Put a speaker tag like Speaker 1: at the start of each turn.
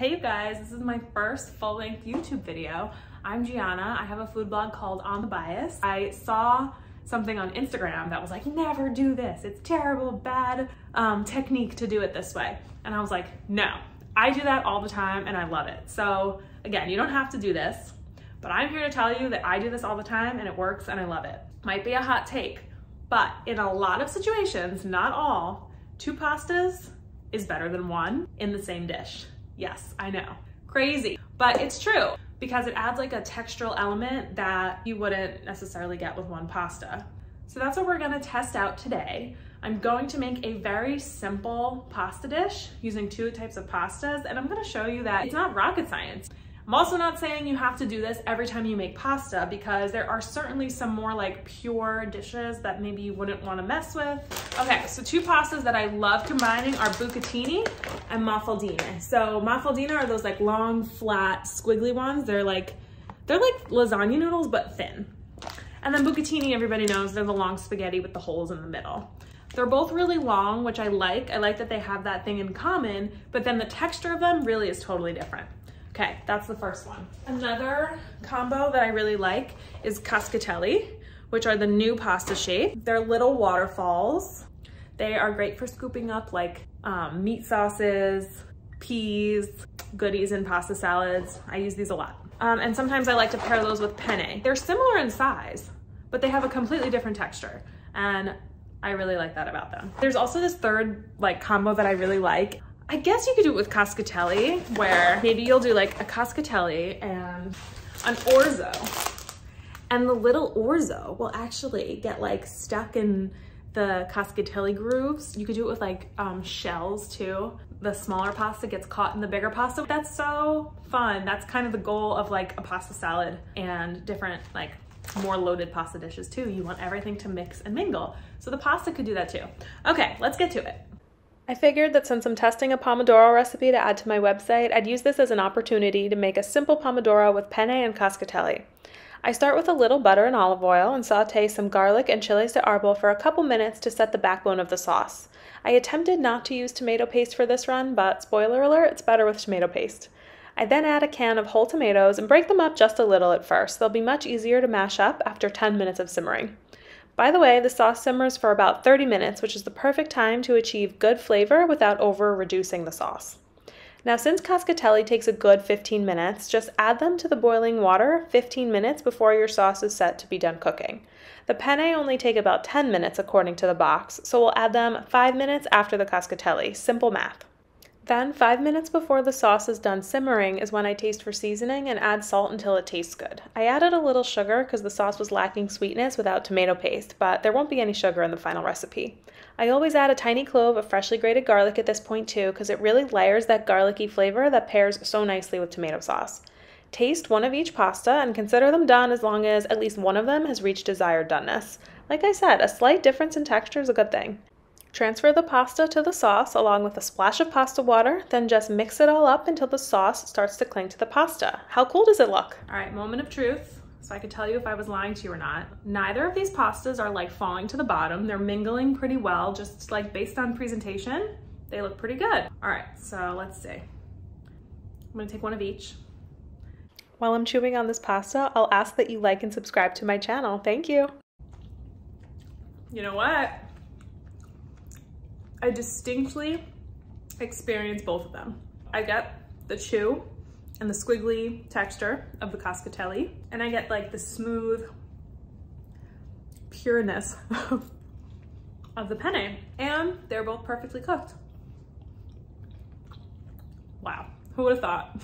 Speaker 1: Hey you guys, this is my first full-length YouTube video. I'm Gianna. I have a food blog called On The Bias. I saw something on Instagram that was like, never do this. It's terrible, bad technique to do it this way. And I was like, no, I do that all the time and I love it. So again, you don't have to do this, but I'm here to tell you that I do this all the time and it works and I love it. Might be a hot take, but in a lot of situations, not all, 2 pastas is better than 1 in the same dish. Yes, I know, crazy, but it's true because it adds like a textural element that you wouldn't necessarily get with 1 pasta. So that's what we're gonna test out today. I'm going to make a very simple pasta dish using 2 types of pastas, and I'm gonna show you that it's not rocket science. I'm also not saying you have to do this every time you make pasta because there are certainly some more like pure dishes that maybe you wouldn't want to mess with. Okay, so 2 pastas that I love combining are bucatini and mafaldine. So mafaldine are those like long, flat, squiggly ones. They're like lasagna noodles, but thin. And then bucatini, everybody knows, they're the long spaghetti with the holes in the middle. They're both really long, which I like. I like that they have that thing in common, but then the texture of them really is totally different. Okay, that's the first one. Another combo that I really like is cascatelli, which are the new pasta shape. They're little waterfalls. They are great for scooping up like meat sauces, peas, goodies in pasta salads. I use these a lot. And sometimes I like to pair those with penne. They're similar in size, but they have a completely different texture. And I really like that about them. There's also this third like combo that I really like. I guess you could do it with cascatelli, where maybe you'll do like a cascatelli and an orzo. And the little orzo will actually get like stuck in the cascatelli grooves. You could do it with like shells too. The smaller pasta gets caught in the bigger pasta. That's so fun. That's kind of the goal of like a pasta salad and different like more loaded pasta dishes too. You want everything to mix and mingle. So the pasta could do that too. Okay, let's get to it. I figured that since I'm testing a pomodoro recipe to add to my website, I'd use this as an opportunity to make a simple pomodoro with penne and cascatelli. I start with a little butter and olive oil and saute some garlic and chiles de arbol for a couple minutes to set the backbone of the sauce. I attempted not to use tomato paste for this run, but spoiler alert, it's better with tomato paste. I then add a can of whole tomatoes and break them up just a little at first. They'll be much easier to mash up after 10 minutes of simmering. By the way, the sauce simmers for about 30 minutes, which is the perfect time to achieve good flavor without over-reducing the sauce. Now, since cascatelli takes a good 15 minutes, just add them to the boiling water 15 minutes before your sauce is set to be done cooking. The penne only take about 10 minutes according to the box, so we'll add them 5 minutes after the cascatelli. Simple math. Then, 5 minutes before the sauce is done simmering is when I taste for seasoning and add salt until it tastes good. I added a little sugar because the sauce was lacking sweetness without tomato paste, but there won't be any sugar in the final recipe. I always add a tiny clove of freshly grated garlic at this point too, because it really layers that garlicky flavor that pairs so nicely with tomato sauce. Taste one of each pasta and consider them done as long as at least one of them has reached desired doneness. Like I said, a slight difference in texture is a good thing. Transfer the pasta to the sauce along with a splash of pasta water, then just mix it all up until the sauce starts to cling to the pasta. How cool does it look? All right, moment of truth, so I could tell you if I was lying to you or not. Neither of these pastas are like falling to the bottom. They're mingling pretty well, just like based on presentation, they look pretty good. All right, so let's see. I'm gonna take one of each. While I'm chewing on this pasta, I'll ask that you like and subscribe to my channel. Thank you. You know what? I distinctly experience both of them. I get the chew and the squiggly texture of the cascatelli, and I get like the smooth pureness of the penne, and they're both perfectly cooked. Wow, who would have thought?